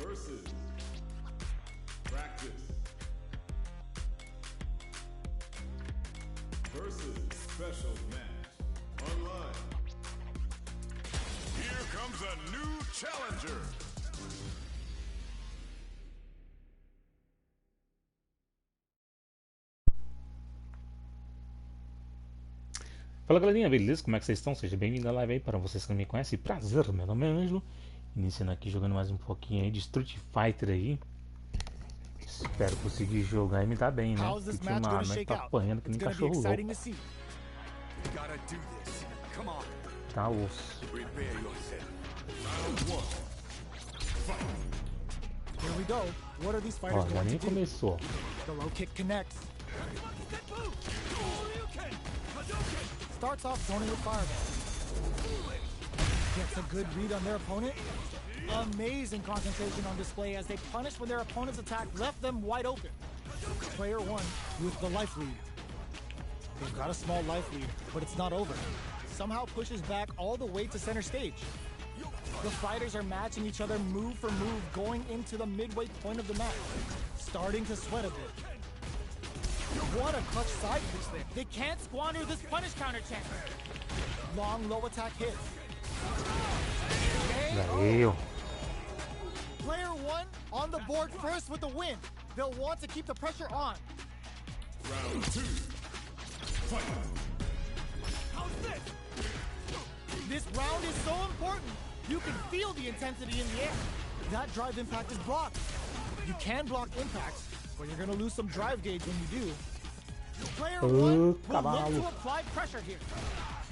versus practice versus special match online. Here comes a new challenger. Fala galerinha, beleza? Como é que vocês estão? Seja bem-vindo à live aí. Para vocês que não me conhecem, prazer, meu nome é Ângelo. Iniciando aqui jogando mais um pouquinho aí de Street Fighter aí. Espero conseguir jogar e me dar bem, né? Porque tinha uma arma que tá apanhando que nem cachorro louco. Tá osso. Ó, já nem começou. Starts off zoning with fireball. Gets a good read on their opponent. Amazing concentration on display as they punish when their opponent's attack left them wide open. Player one with the life lead. They've got a small life lead, but it's not over. Somehow pushes back all the way to center stage. The fighters are matching each other move for move going into the midway point of the match. Starting to sweat a bit. What a clutch side piece there. They can't squander this punish counter chance. Long low attack hits. Valeu. Player one on the board first with the win. They'll want to keep the pressure on. Round two. Fight. How's this? This round is so important. You can feel the intensity in the air. That drive impact is blocked. You can block impacts, but you're going to lose some drive gauge when you do. Player one will look to apply pressure here.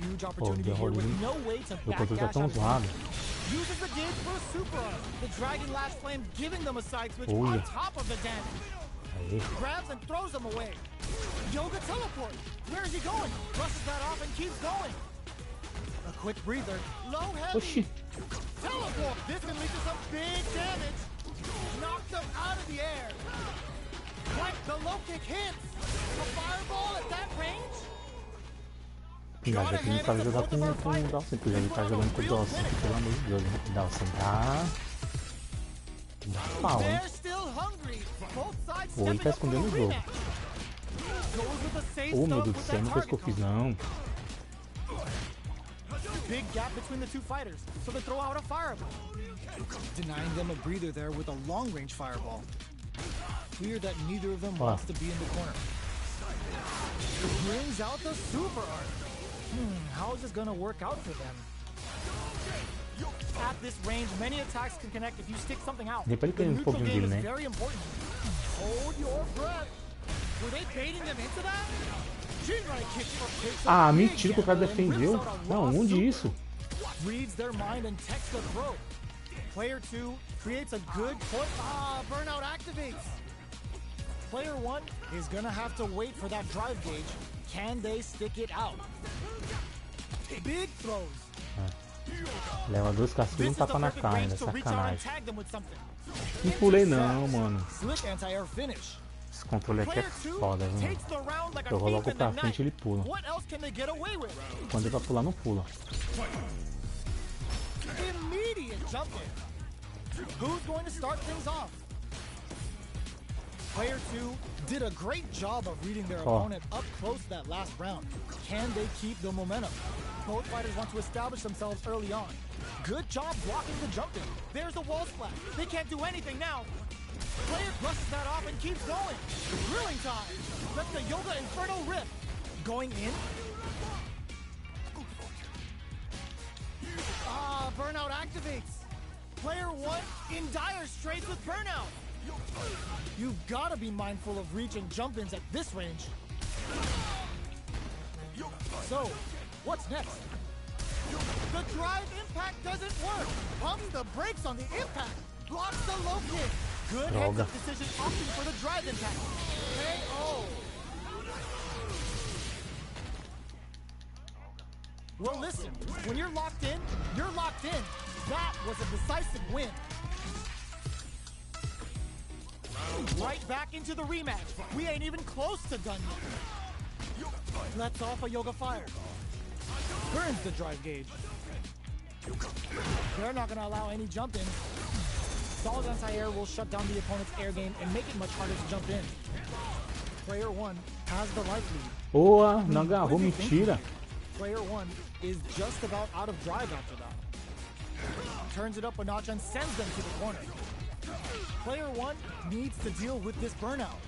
Huge opportunity here with no way to backdash on. Uses the gauge for a super arm. The Dragon Lash Flame giving them a side switch on top of the damage. Grabs and throws them away. Yoga teleport. Where is he going? Brushes that off and keeps going. A quick breather. Low heavy. Teleport. This can lead to some big damage. Knocks them out of the air. Right, the low kick hits. A fireball at that range. Mas aqui não sabe jogar com o Dawson, porque ele tá jogando com o Dawson, pelo amor de Deus, né? O Dawson dá pau, hein? Ou ele tá escondendo o jogo. Oh meu Deus do céu, não foi isso que eu fiz não. Big gap between the two fighters, so they throw out a fireball. Denying them a breather there with a long range fireball. Clear that neither of them wants to be in the corner. Brings out the super art. How is this gonna work out for them? At this range, many attacks can connect if you stick something out. The neutral game is very important. Hold your breath. Were they baiting them into that? Ah, mentira que o cara defendeu. Não, onde isso? Reads their mind and texts the throw. Player 2 creates a good point. Burnout activates. Player 1 is gonna have to wait for that drive gauge. Can they stick it out? Big throws. Leva dois cascos e um tapa na cara, né? Sacanagem. Não pulei não, mano. Esse controle aqui é foda, viu? Eu vou logo pra frente e ele pula. Quando ele vai pular, não pula. Who's going to start things off? Player 2 did a great job of reading their opponent up close that last round. Can they keep the momentum? Both fighters want to establish themselves early on. Good job blocking the jumping. There's a wall splash. They can't do anything now. Player brushes that off and keeps going. Drilling time. That's the Yoga Inferno Rift. Going in. Burnout activates. Player 1 in dire straits with burnout. You've got to be mindful of reach and jump-ins at this range. So, what's next? The drive impact doesn't work. Pumps the brakes on the impact. Blocks the low kick. Good heads-up decision opting for the drive impact. KO. Well, listen, when you're locked in, you're locked in. That was a decisive win. Right back into the rematch. We ain't even close to done yet. Lets off a Yoga Fire. Burns the drive gauge. They're not going to allow any jump in. Solid anti-air will shut down the opponent's air game and make it much harder to jump in. Player 1 has the life lead. Boa, não agarrou, mentira. Player 1 is just about out of drive after that. Turns it up a notch and sends them to the corner. Player 1 needs to deal with this burnout.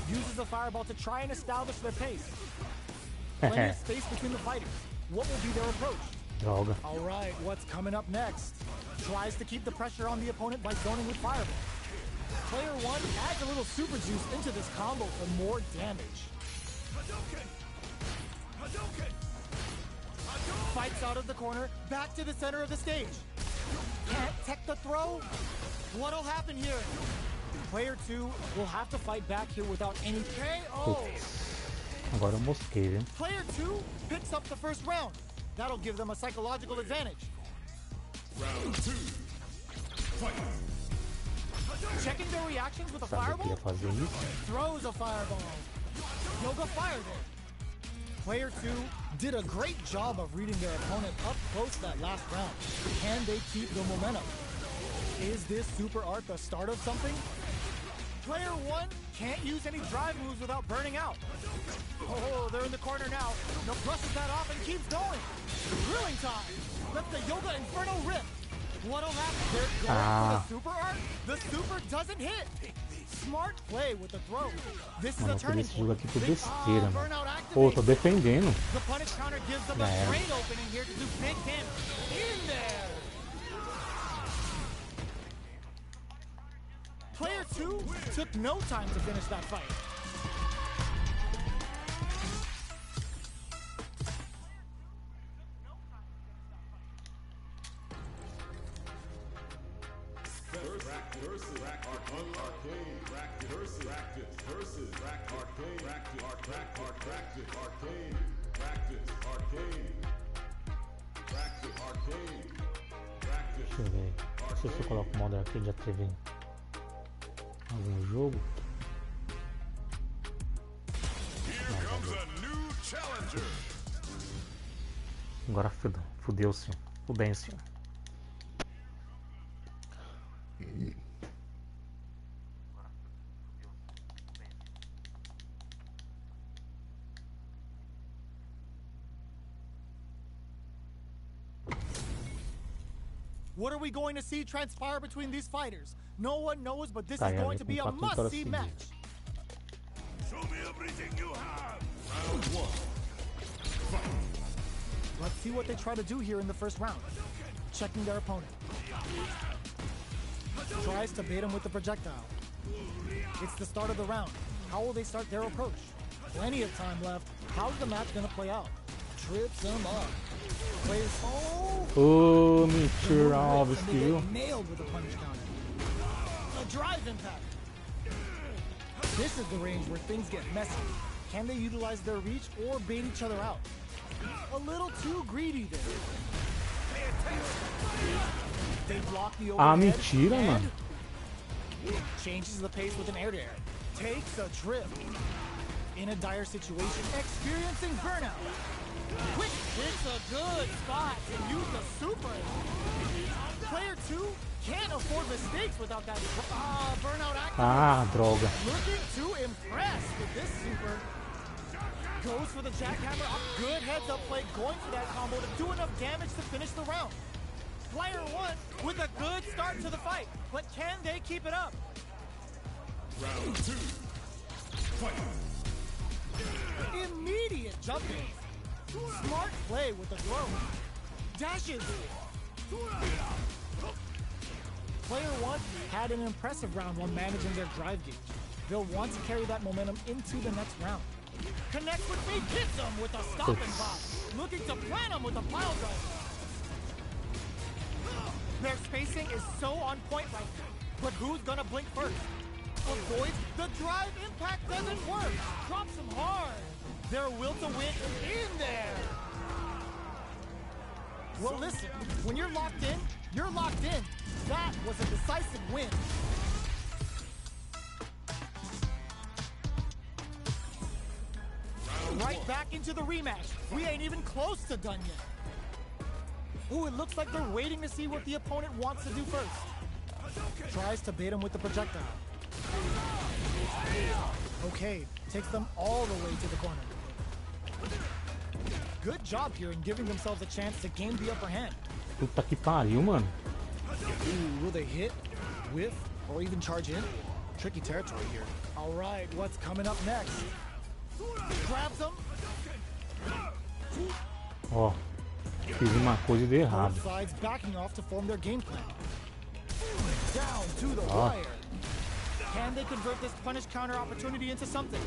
Uses a fireball to try and establish their pace. Plenty of space between the fighters. What will be their approach? Droga. Alright, what's coming up next? Tries to keep the pressure on the opponent by zoning with fireball. Player 1 adds a little super juice into this combo for more damage. Fights out of the corner, back to the center of the stage. Can't tech the throw? What'll happen here? Player 2 will have to fight back here without any KO. Agora eu mosquei, viu? Player 2 picks up the first round. That'll give them a psychological advantage. Round 2. Fight. Checking their reactions with a Sabia que fireball. ia fazer isso. Throws a fireball. Yoga fired it. Player 2 did a great job of reading their opponent up close that last round. Can they keep the momentum? Is this super art the start of something? Player 1 can't use any drive moves without burning out. Oh, they're in the corner now. No, brushes that off and keeps going. Drilling time. Let the Yoga Inferno rip. What'll happen? They're going for the super art. The super doesn't hit. Smart play with the throw. This is Mano, a turning esse jogo point. aqui por besteira, mano. Burnout Pô, tô activates. defendendo. The punish counter gives them a Yeah. great opening here to do big damage. In there. Player 2 took no time to finish that fight. Deixa eu ver. Não sei se eu coloco o modo arcade já teve algum jogo. Here comes a new challenger. Agora fudeu-se. Fudêncio. What are we going to see transpire between these fighters? No one knows, but this Tá, is e going aí, to be a com 4 vitórias must-see seguidas. match. Show me everything you have. Round 1. Let's see what they try to do here in the first round. Checking their opponent. Tries to bait him with the projectile. It's the start of the round. How will they start their approach? Plenty of time left. How's the match gonna play out? Trips him up. Plays Ô, mentira, and óbvio they que viu. get nailed with the punish counter. A drive impact. This is the range where things get messy. Can they utilize their reach or bait each other out? A little too greedy there. They block the Ah, overhead mentira, and mano. changes the pace with an air-to-air. Takes a trip. In a dire situation, experiencing burnout. Quick, it's a good spot to use the super. Player 2 can't afford mistakes without that burnout active. Ah, droga. Looking to impress with this super. Goes for the jackhammer. Good heads-up play, going for that combo to do enough damage to finish the round. Player 1 with a good start to the fight, but can they keep it up? Round 2. Fight. Immediate jumping. Smart play with the throw. Dashes. Player 1 had an impressive round while managing their drive gauge. They'll want to carry that momentum into the next round. Connects with me, hits him with a stop and pop. Looking to plant him with a pile driver. Their spacing is so on point right now. But who's gonna blink first? Avoids the drive impact doesn't work. Drops him hard. Their will to win in there. Well, listen, when you're locked in, you're locked in. That was a decisive win. Right back into the rematch. We ain't even close to done yet. Ooh, it looks like they're waiting to see what the opponent wants to do first. Tries to bait him with the projectile. Okay, takes them all the way to the corner. Good job here in giving themselves a chance to gain the upper hand. Puta que pariu, mano. Ooh, will they hit, whiff, or even charge in? Tricky territory here. All right, what's coming up next? Grabs him. Ó, fiz uma coisa de errado. Both sides backing off to form their game plan. Down to the Ah. wire. Can they convert this punish counter opportunity into something?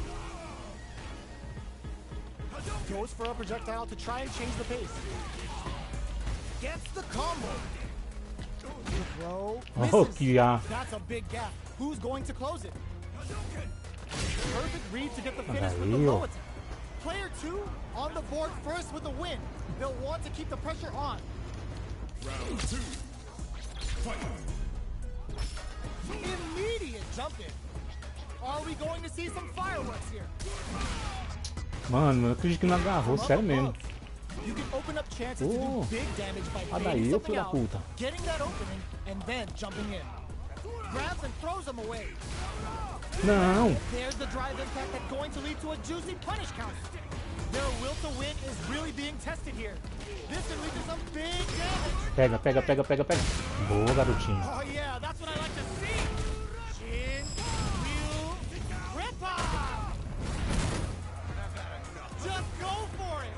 Goes for a projectile to try and change the pace. Gets the combo. The throw Oh, misses. que That's a big gap. Who's going to close it? Perfect read to get the finish with the Aí, ó. low attack. Player 2 on the board first with a win. They'll want to keep the pressure on. Round 2. Fight. Immediate jump in. Are we going to see some fireworks here? Mano, eu acredito que não agarrou, From sério up mesmo. above, you can open up chances to Oh. do big damage by Ah, daí, baiting ô something filho da out, puta. getting that opening, and then jumping in. Grabs and throws him away. Não! There's the drive impact that's going to lead to a juicy punish counter. Their will to win is really being tested here. This can lead to some big damage. Pega, pega, pega, pega, pega. Boa, garotinho. Oh yeah, that's what I like to see. Shin, Ryu, Rippa. Just go for it.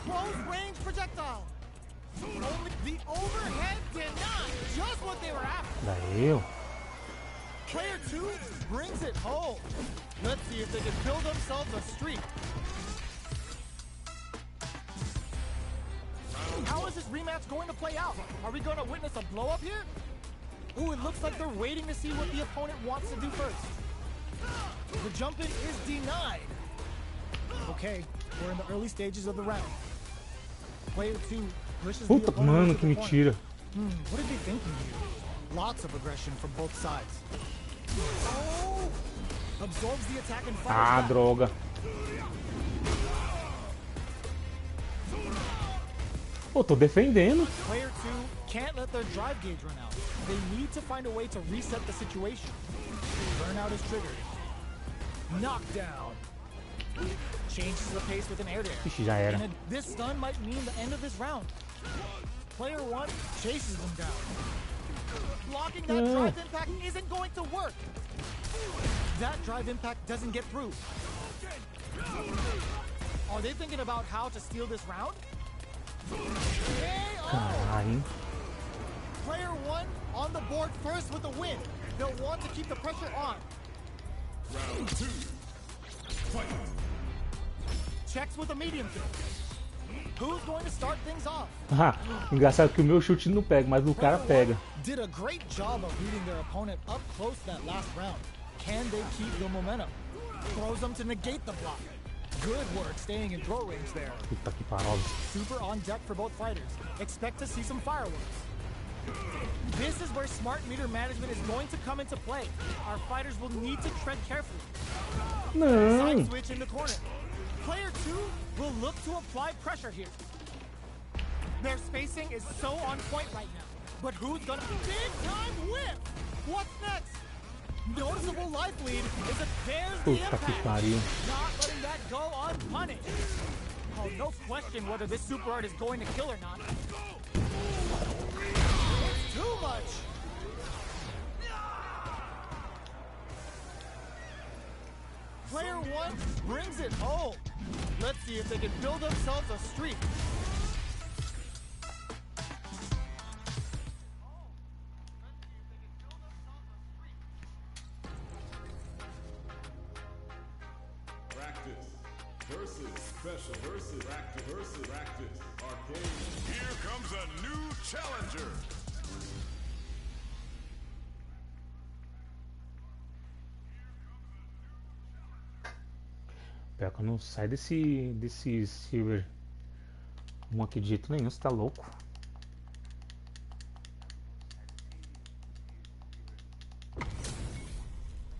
Close range projectile. Only the overhead denied. Just what they were after. Daí, ó. Player 2 brings it home. Let's see if they can build themselves a streak. How is this rematch going to play out? Are we going to witness a blow up here? Ooh, it looks like they're waiting to see what the opponent wants to do first. The jump in is denied. Okay, we're in the early stages of the round. Player 2 pushes the Puta, opponent mano, into que the corner. mentira. What are they thinking here? Lots of aggression from both sides. Oh! Absorbs the attack and fires Ah, back. droga. Pô, tô defendendo. Player 2 can't let their drive gauge run out. They need to find a way to reset the situation. Burnout is triggered. Knockdown. Changes the pace with an air dare. Ixi, já era. And this stun might mean the end of this round. Player 1 chases them down. Blocking that drive impact isn't going to work. That drive impact doesn't get through. Are they thinking about how to steal this round? KO! Caralho. Player 1 on the board first with a win. They'll want to keep the pressure on. Round 2. Fight. Checks with a medium kick. Who's going to start things off? Ah, engraçado que o meu chute não pega, mas o cara pega. Did a great job of reading their opponent up close that last round. Can they keep the momentum? Throws them to negate the block. Good work staying in throw range there. Puta que parola. Super on deck for both fighters. Expect to see some fireworks. This is where smart meter management is going to come into play. Our fighters will need to tread carefully. Não. Side switch in the corner. Player 2 will look to apply pressure here. Their spacing is so on point right now. But who's gonna big time whip? What's next? Noticeable life lead is that there's the Puta que impact. pariu. Not letting that go unpunished. Oh, no question whether this super art is going to kill or not. It's too much. Player 1 brings it home. Let's see if they can build themselves a streak. Practice. Versus. Special. Versus. Practice. Versus. Practice. Arcade. Here comes a new challenger. Pior que eu não saio desse silver 1 aqui de jeito nenhum, você tá louco?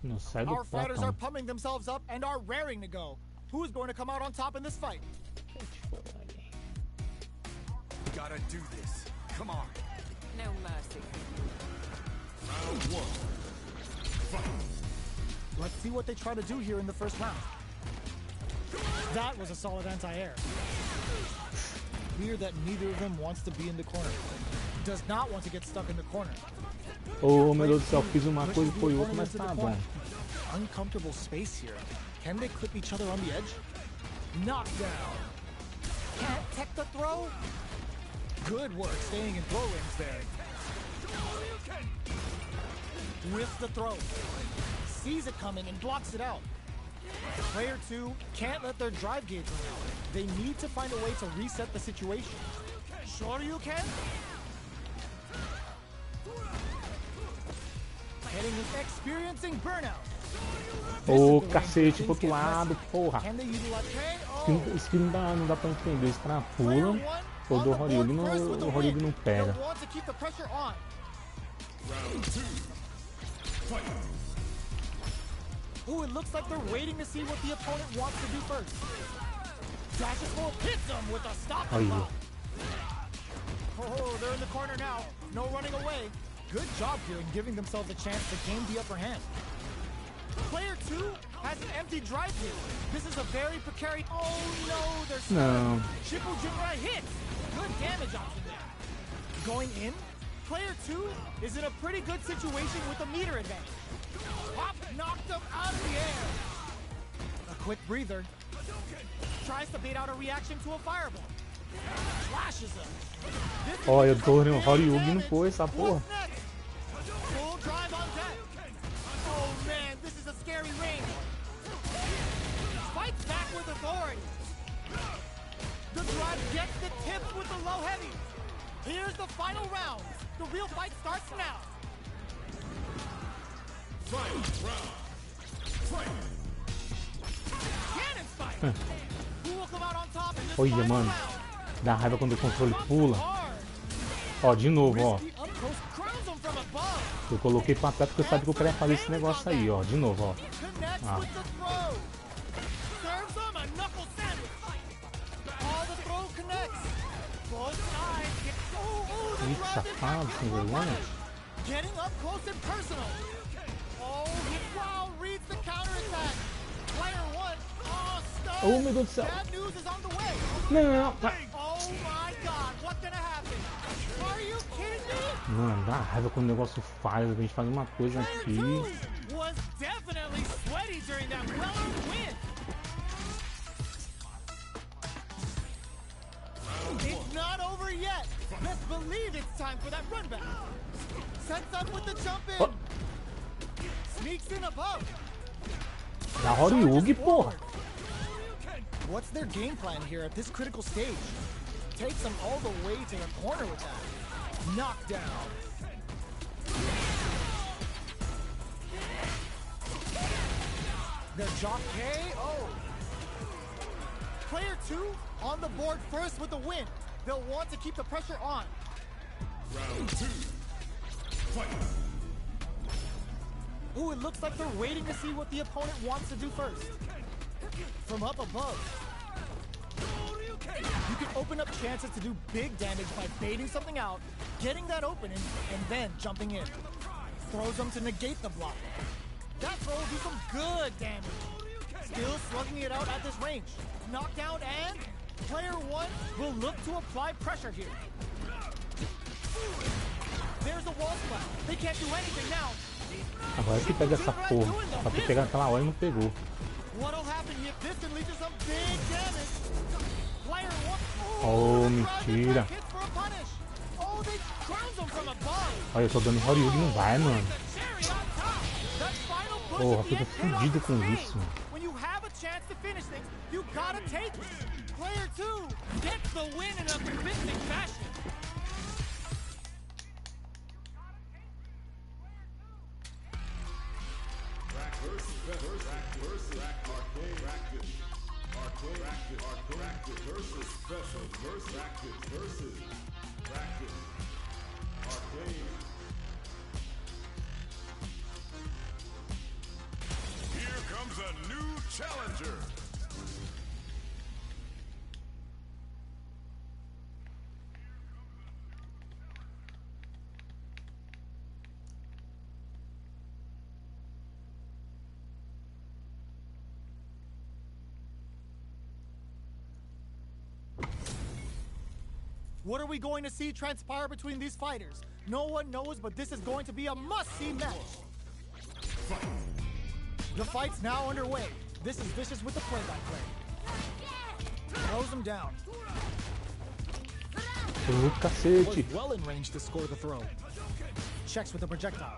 Não sai do Our fighters are platão. pumping themselves up and are raring to go. Who's going to come out on top in this fight? gotta do this. Come on. No mercy. Round one. Fight. Let's see what they try to do here in the first round. That was a solid anti-air. Clear that neither of them wants to be in the corner. Does not want to get stuck in the corner. Oh, meu Deus do céu, fiz uma coisa e foi outra, mas tá bom. Uncomfortable space here. Can they clip each other on the edge? Knockdown. Can't tech the throw. Good work staying in throw range there. With the throw. Sees it coming and blocks it out. Player 2 can't let their drive gauge run out. They need to find a way to reset the situation. Shoryuken? Heading and experiencing burnout. Ô, cacete, pro outro lado, porra. Can they utilize Isso que não dá pra entender. Esse cara pula, ou do Horyugi, o Horyugi não pega. Round two. Fight. Ooh, it looks like they're waiting to see what the opponent wants to do first. Dashes full, hits them with a stop and Olha. block. Oh, they're in the corner now. No running away. Good job here in giving themselves a chance to gain the upper hand. Player 2 has an empty drive here. This is a very precarious. Oh no, they're stuck. No. Triple Jinrai hits. Good damage option there. Going in, player 2 is in a pretty good situation with a meter advantage. Pop knocked him out of the air. A quick breather. Tries to bait out a reaction to a fireball. Flashes him. Ó, eu tô no Horyugi, não foi essa porra. Full drive on deck. Oh man, this is a scary range. Fights back with authority. The drive gets the tip with the low heavy. Here's the final round. The real fight starts now. Fight. Round. Fight. Cannon fight. Who will come out on top in this Olha, final mano. round? Dá raiva quando o controle pula. Hard. Ó, de novo, ó. Risky up close crowns him from above. Eu coloquei pra trás porque eu sabia que eu queria fazer esse negócio aí, ó. De novo, ó. Connects Ah. with the throw. Serves him a knuckle sandwich. All the throw connects. Both sides get. Oh, the Ih, drive safado, impact sem for a vergonha. punish. Getting up close and personal. Oh, wow, reads the counterattack. Player 1. Oh, stunned. Oh, meu Deus do céu. Bad news is on the way. Não. Oh my God, what's gonna happen? Are you kidding me? Mano, dá raiva quando o negócio falha. A gente faz uma coisa aqui. Player 2 was definitely sweaty during that well-earned win. It's not over yet. Let's believe it's time for that run back. Sets up with the jump in. Oh. Sneaks in above. Da Horyugi, porra. What's their game plan here at this critical stage? Takes them all the way to the corner with that. Knockdown. Their jock KO. Player 2 on the board first with the win. They'll want to keep the pressure on. Round two. Fight. Ooh, it looks like they're waiting to see what the opponent wants to do first. From up above. You can open up chances to do big damage by baiting something out, getting that opening, and then jumping in. Throws them to negate the block. That throw will do some good damage. Still slugging it out at this range. Knockdown and player 1 will look to apply pressure here. There's a wall splash. They can't do anything now. Agora que pega essa porra. Pra ter pegado aquela hora e não pegou. What'll happen if this can lead to some big damage? Player 1. Oh, mentira. Hits for a punish. Oh, they crowns him from above. Olha, eu tô dando Horyugi, não vai, mano. The cherry on top. That final push Porra, at the fico end paid off fudido the com game. isso. When you have a chance to finish things, you gotta take it. Player 2 gets the win in a convincing fashion. Arcade versus special versus practice versus practice. Arcade. Here comes a new challenger. What are we going to see transpire between these fighters? No one knows, but this is going to be a must-see match. The fight's now underway. This is Vicious with the play-by-play. Throws him down. Cacete. Was well in range to score the throw. Checks with the projectile.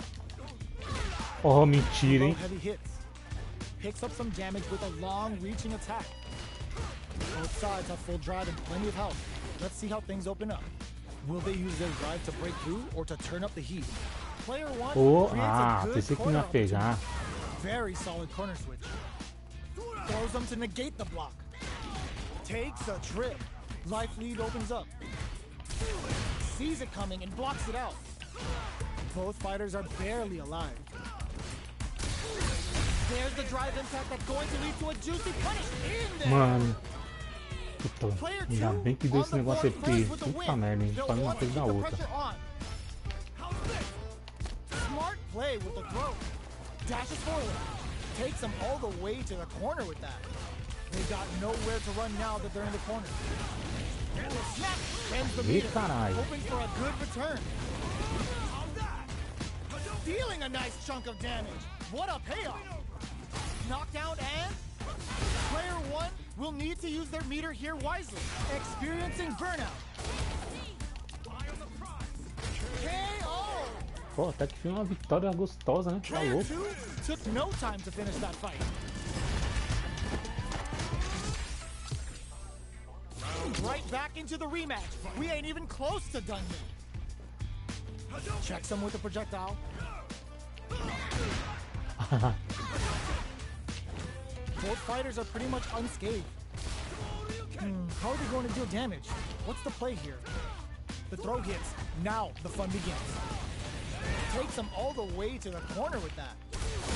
Oh, mentira, Low hein? heavy hits. Picks up some damage with a long-reaching attack. Both sides have full drive and plenty of health. Let's see how things open up. Will they use their drive to break through or to turn up the heat? Player one Oh, creates a good pensei que corner não ia pegar. opportunity. Very solid corner switch. Throws them to negate the block. Takes a trip. Life lead opens up. Sees it coming and blocks it out. Both fighters are barely alive. There's the drive impact that's going to lead to a juicy punish in there. Mano. Puta, ainda bem que deu esse negócio EP. Puta merda, hein? Faz uma coisa da outra. Smart play with the throw. Dashes forward. Takes them all the way to the corner with that. They got nowhere to run now that they're in the corner. Snap! Bends the meter. Hoping for a good return. Dealing a nice chunk of damage. What a payoff. Knockdown and player one will need to use their meter here wisely. Experiencing burnout. KO! Pô, até que foi uma vitória gostosa, né? Tá Player louco. two took no time to finish that fight. Right back into the rematch. We ain't even close to done yet. Checks him with a projectile. Both fighters are pretty much unscathed. How are they going to deal damage? What's the play here? The throw hits. Now the fun begins. Takes them all the way to the corner with that.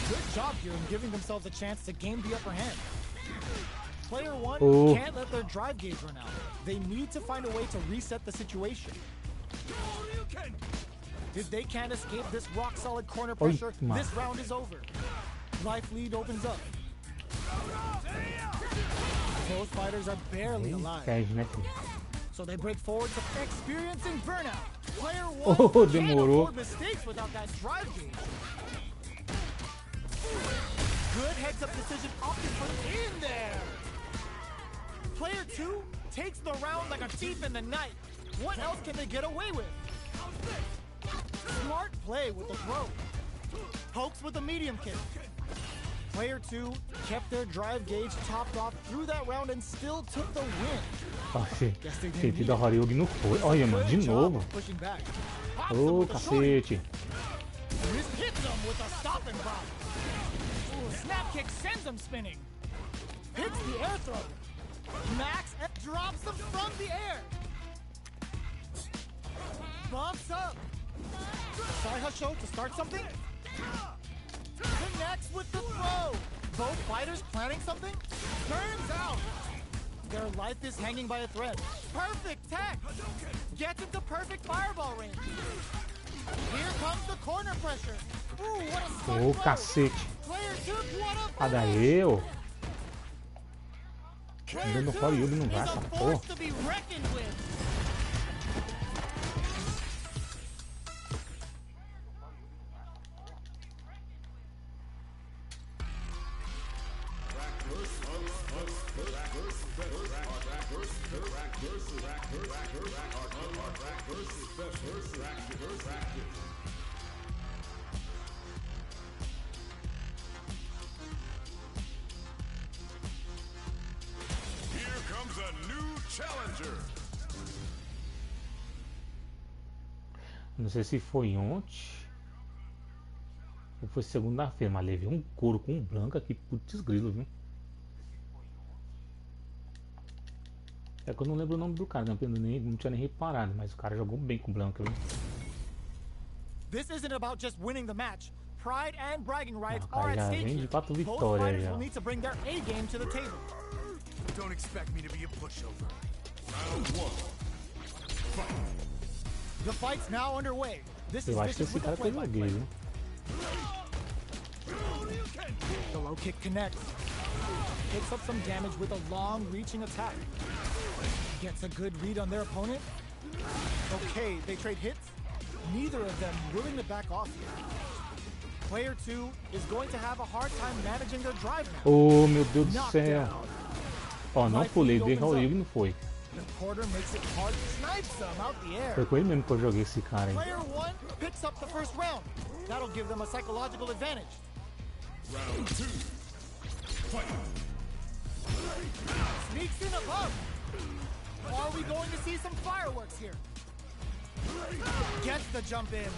Good job here in giving themselves a chance to gain the upper hand. Player one can't let their drive gauge run out. They need to find a way to reset the situation. If they can't escape this rock-solid corner pressure, this round is over. Life lead opens up. Both fighters are barely alive. So they break forward to experiencing burnout. Player one can't afford mistakes without that drive gauge. Good heads-up decision opted for in there. Player two takes the round like a thief in the night. What else can they get away with? Smart play with the throw. Pokes with a medium kick. Player two kept their drive gauge topped off through that round and still took the win. Senti da Haryugi não foi. Olha, mano, de novo. Ô, cacete. Hits them with a stop and block. Snap kick sends them spinning. Hits the air throw. Max drops them from the air. Bumps up. Saihasho to start something. Connects with the throw. Both fighters planning something. Turns out their life is hanging by a thread. Perfect tech. Gets into perfect fireball range. Here comes the corner pressure. Ooh, what a smart Ô, throw. cacete. Player two, what a Ah, daí eu. Dando fora o Yugi não vai, essa porra. to be reckoned with. Here comes a new challenger. Não sei se foi ontem ou foi segunda-feira, mas levei um couro com um branco aqui, putz grilo, viu? É que eu não lembro o nome do cara, não tinha nem reparado, mas o cara jogou bem com o branco, viu? This isn't about just winning the match. Pride and bragging rights Ah, are cara, at já stake vem here. de 4 Both vitórias fighters já. will need to bring their A game to the table. Don't expect me to be a pushover. The fight's now underway. This is Eu acho que Vicious esse with the cara pegou play-by-play. gay, viu? The low kick connects. Picks up some damage with a long reaching attack. Gets a good read on their opponent. Okay, they trade hits. Neither of them willing to back off here. Player 2 is going to have a hard time managing their drive now. Oh, meu Deus do Knocked céu. down. Ó, não pulei, dei Rodrigo e não foi. The quarter makes it hard to snipe some out the air. Foi com ele mesmo que eu joguei esse cara aí. Player 1 picks up the first round. That'll give them a psychological advantage. Round 2. Fight. Sneaks in above. Are we going to see some fireworks here? Gets the jump in.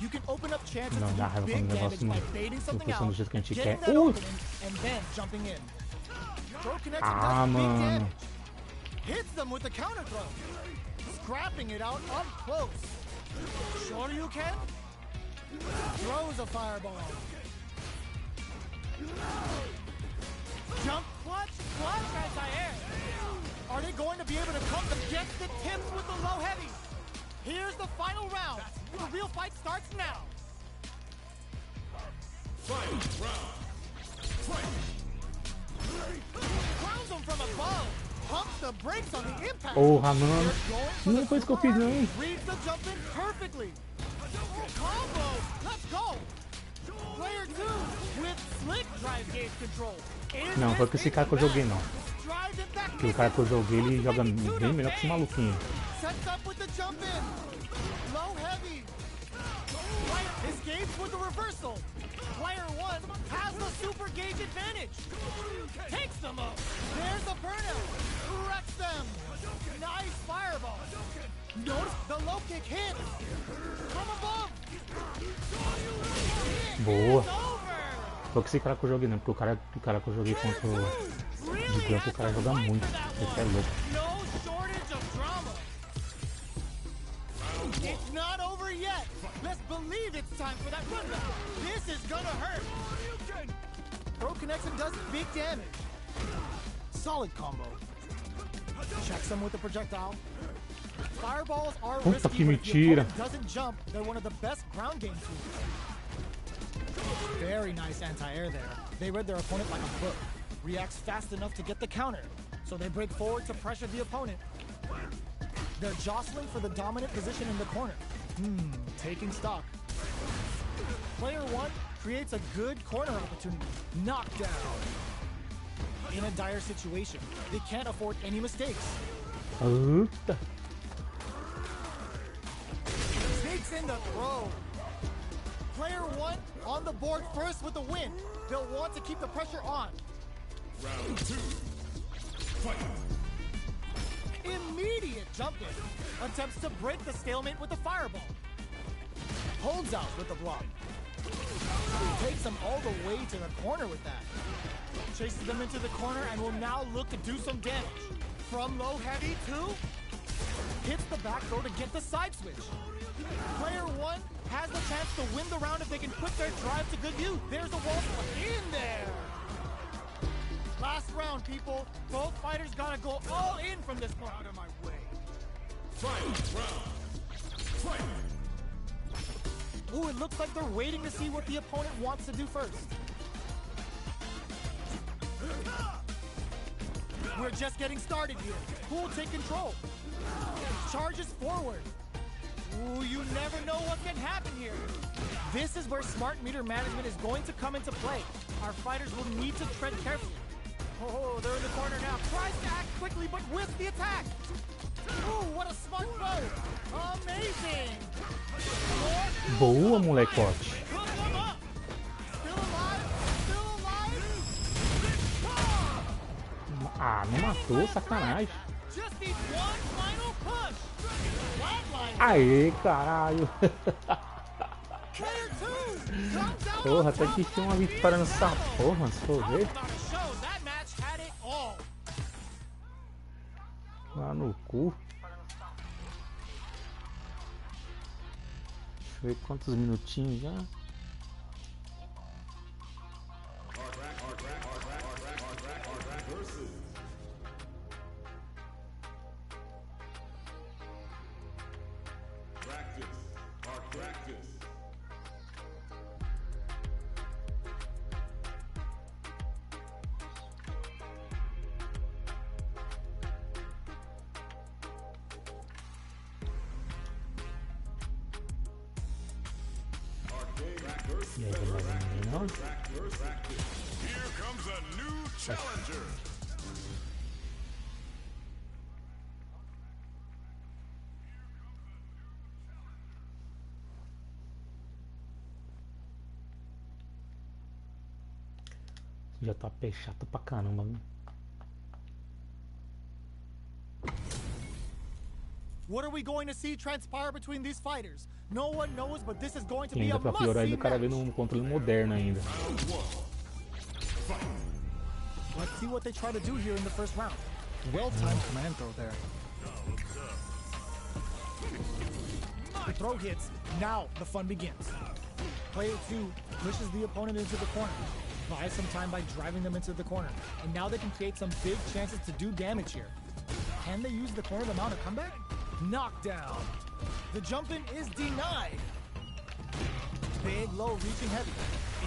You can open up chances Não to dá do raiva big quando o damage negócio by não baiting something funciona do out, jeito que a gente getting quer. that opening, and then jumping in. Throw connection Ah, does big mano. damage. Hits them with the counter throw. Scrapping it out up close. Sure you can? Throws a fireball. Jump clutch anti-air. Are they going to be able to come against the tips with the low heavy? Here's the final round. The real fight starts now. Fight. Round. Fight. Crowns them from above. Pumps the brakes on the impact. Porra, mano. They're going for Não the foi isso que eu fiz, super não. hard. Reads the jump in perfectly. Combo. Let's go. Player 2 with slick drive gauge control. Não, foi com esse cara que eu joguei, não. Porque o cara que eu joguei, ele joga bem melhor que esse maluquinho. Sets up with the jump in. Low heavy. Player escapes with the reversal. Player 1 has the super gauge advantage. Takes them up. There's a burnout. Wrecks them. Nice fireball. Notice the low kick hits. From above. Boa. It's over. Foi com esse cara que eu joguei, não. Porque o cara que eu joguei contra o de campo, o cara joga muito. Esse é louco. No shortage of drama. It's not over yet. Let's believe it's time for that run back. This is gonna hurt. Throw connects and does big damage. Solid combo. Checks them with the projectile. Fireballs are Puta risky, que but if the mentira. opponent doesn't jump, they're one of the best ground game tools. Very nice anti-air there. They read their opponent like a book. Reacts fast enough to get the counter, so they break forward to pressure the opponent. They're jostling for the dominant position in the corner. Taking stock. Player 1 creates a good corner opportunity. Knockdown. In a dire situation, they can't afford any mistakes. Puta. Sneaks in the throw. Player 1 on the board first with the win. They'll want to keep the pressure on. Round 2. Fight. Immediate jump in. Attempts to break the stalemate with the fireball. Holds out with the block. Takes them all the way to the corner with that. Chases them into the corner and will now look to do some damage. From low heavy to hits the back throw to get the side switch. Player 1 has the chance to win the round if they can put their drive to good use. There's a wall in there. Last round, people. Both fighters gotta go all in from this point. Out of my way. Fight. Round. Fight. Ooh, it looks like they're waiting to see what the opponent wants to do first. We're just getting started here. Who will take control? Charges forward. Ooh, you never know what can happen here. This is where smart meter management is going to come into play. Our fighters will need to tread carefully. Oh, they're in the corner now. Tries to act quickly, but whiffs the attack. Ooh, what a smart throw. Amazing. Boa, molecote. Hook them up. Still alive. Still alive. Ah, me matou, sacanagem. Just needs one final push. Flatline. Aê, caralho. Player 2 comes out Porra, on até top que tinha uma vitória nessa porra, se for ver. About to show that match had it all. Lá no cu. Deixa eu ver quantos minutinhos já. Versus. Practice. Hard practice. E aí, galera, Here comes a new challenger. já tá pé chato pra caramba, viu? What are we going to see transpire between these fighters? No one knows, but this is going to E be ainda a pra piorar, ainda must-see o cara match. vendo um controle moderno ainda. Let's see what they try to do here in the first round. Well-timed command throw there. The throw hits. Now the fun begins. Player 2 pushes the opponent into the corner. Buys some time by driving them into the corner. And now they can create some big chances to do damage here. Can they use the corner to mount a comeback? Knockdown. The jump-in is denied. Big, low, reaching heavy.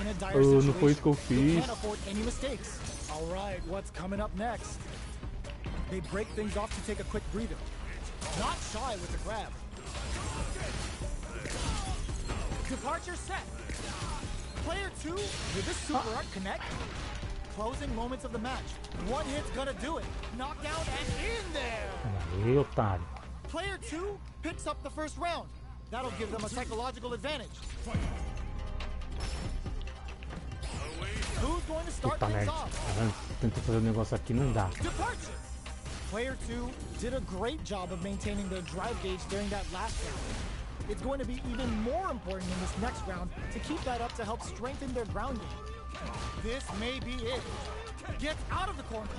In a dire Oh, situation, não foi isso que eu they fiz. can't afford any mistakes. All right, what's coming up next? They break things off to take a quick breather. Not shy with the grab. Departure set. Player 2 with this super art connect. Closing moments of the match. One hit's gonna do it. Knockdown and in there. Aí, otário. Player 2 picks up the first round. That'll give them a psychological advantage. Who's going to start Puta things merda. off? Tá vendo? Tenta fazer o negócio aqui, não dá. Departure. Player 2 did a great job of maintaining their drive gauge during that last round. It's going to be even more important in this next round to keep that up to help strengthen their ground game. This may be it. Gets out of the corner.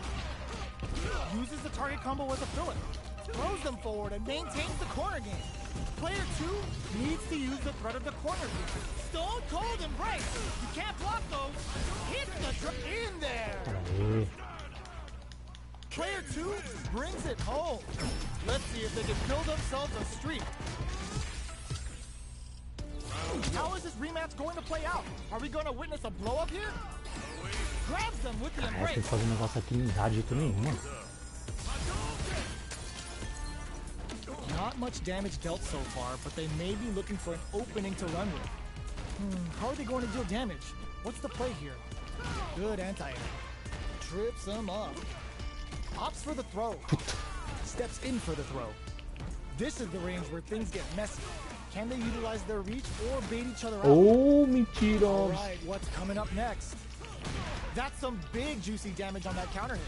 Uses the target combo with a filler. Throws them forward and maintains the corner game. Player 2 needs to use the threat of the corner game. Stone Cold Embrace. You can't block those. Hit the in there. Aí. Player 2 brings it home. Let's see if they can build themselves a streak. How is this rematch going to play out? Are we going to witness a blow up here? Grabs them with the Cara, tem embrace. que fazer um negócio aqui, não dá de jeito nenhum, mano. Not much damage dealt so far, but they may be looking for an opening to run with. How are they going to deal damage? What's the play here? Good anti-air. Trips them up. Opts for the throw. Steps in for the throw. This is the range where things get messy. Can they utilize their reach or bait each other out? Oh, mentira. All right, what's coming up next? That's some big juicy damage on that counter hit.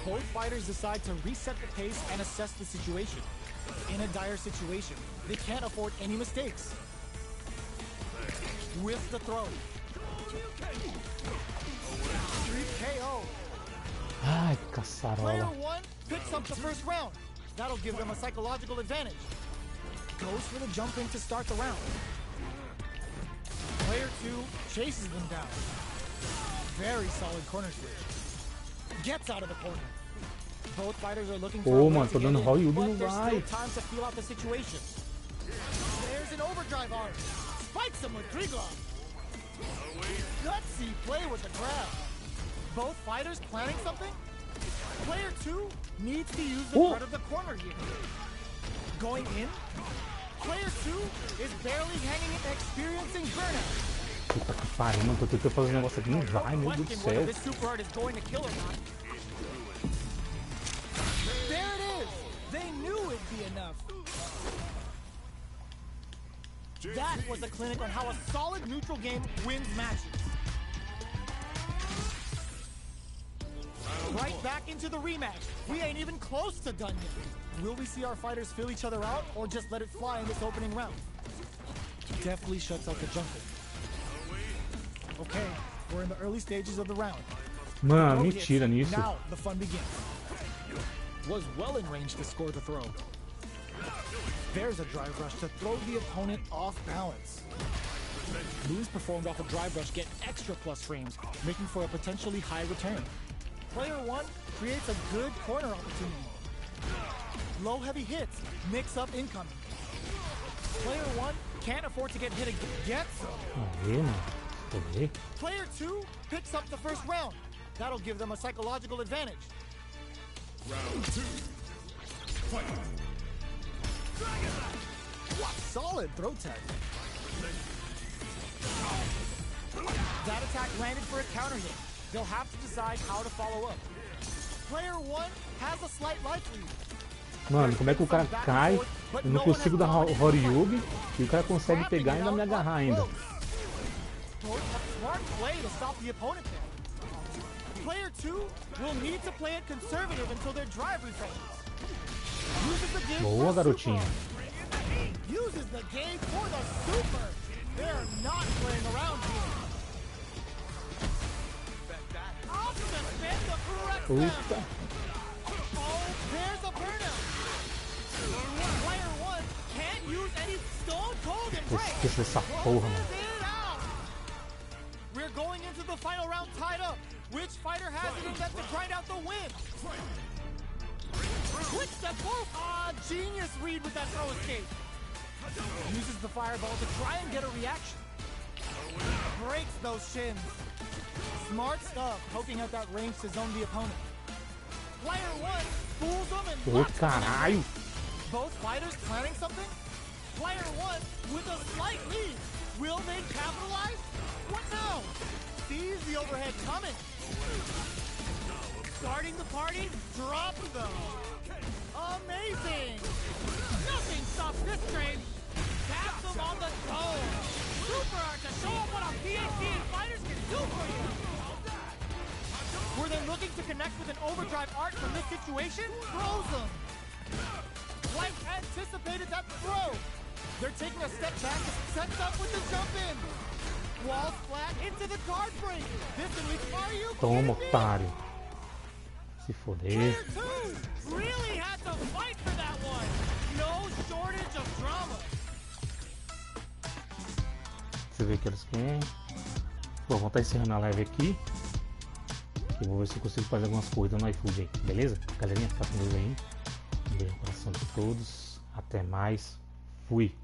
Both fighters decide to reset the pace and assess the situation. In a dire situation, they can't afford any mistakes. With the throw. Street KO. Ai, Player caçarola. 1 picks up the first round. That'll give them a psychological advantage. Goes for the jump in to start the round. Player 2 chases them down. Very solid corner switch. Gets out of the corner. Both fighters are looking for a way Mano, to tô get dando in, Hollywood, but não there's vai. still time to feel out the situation. There's an overdrive arm. Spikes him with three gloves. Gutsy play with the grab. Both fighters planning something? Player 2 needs to use the threat of the corner here. Going in? Player 2 is barely hanging it, experiencing burnout. Puta que pariu, mano. Tô tentando fazer um negócio aqui, não vai, meu Deus do Question whether céu. this super art is going to kill or not. There it is! They knew it'd be enough. That was a clinic on how a solid neutral game wins matches. Right back into the rematch. We ain't even close to done yet. Will we see our fighters fill each other out or just let it fly in this opening round? Definitely shuts out the jungle. Okay, we're in the early stages of the round. Mano, Throw mentira hits. nisso. Now the fun begins. Was well in range to score the throw. There's a drive rush to throw the opponent off balance. Moves performed off a drive rush get extra plus frames, making for a potentially high return. Player 1 creates a good corner opportunity. Low heavy hits, mix up incoming. Player 1 can't afford to get hit again. Gets them. Aí, mano. Peguei. Player 2 picks up the first round. That'll give them a psychological advantage. Round 2. Fight. What's solid throw tech. That attack landed for a counter hit. They'll have to decide how to follow up. Player 1 has a slight life lead. Mano, como é que o cara cai, eu não consigo dar Horyugi e o cara consegue pegar e ainda me agarrar ainda. Smart play to stop the opponent there. Player 2 will need to play it conservative until their drive refreshes. Uses the game Boa, garotinha. Uses the game for the super. They're not playing around here. Off the spin to correct them. Puta. Oh, there's a burnout. Player 1 can't use any stone cold embrace. Esqueci dessa porra, mano. We're going into the final round tied up. Which fighter has it in them to grind out the win? Quick step forward. Genius read with that throw escape. Uses the fireball to try and get a reaction. Breaks those shins. Smart stuff, poking out that range to zone the opponent. Player 1 fools them and Ô, blocks them. caralho. Both fighters planning something? Player 1 with a slight lead. Will they capitalize? What now? Sees the overhead coming. Starting the party, drop them. Amazing. Nothing stops this train. Tap them on the toe. Super art to show up what a PhD and fighters can do for you. Were they looking to connect with an overdrive art from this situation? Throws them. Light anticipated that throw. They're taking a step back to set up with the jump in. Walls flat into the guard break. This elite, are you Toma, kidding me? otário. Se foder. Player 2 really had to fight for that one. No shortage of drama. Deixa eu ver o que eles querem. Bom, vamos estar encerrando a live aqui. E vou ver se eu consigo fazer algumas coisas no iFood aí, beleza? Galerinha, fica com Deus aí. Um beijo no coração de todos. Até mais. Fui.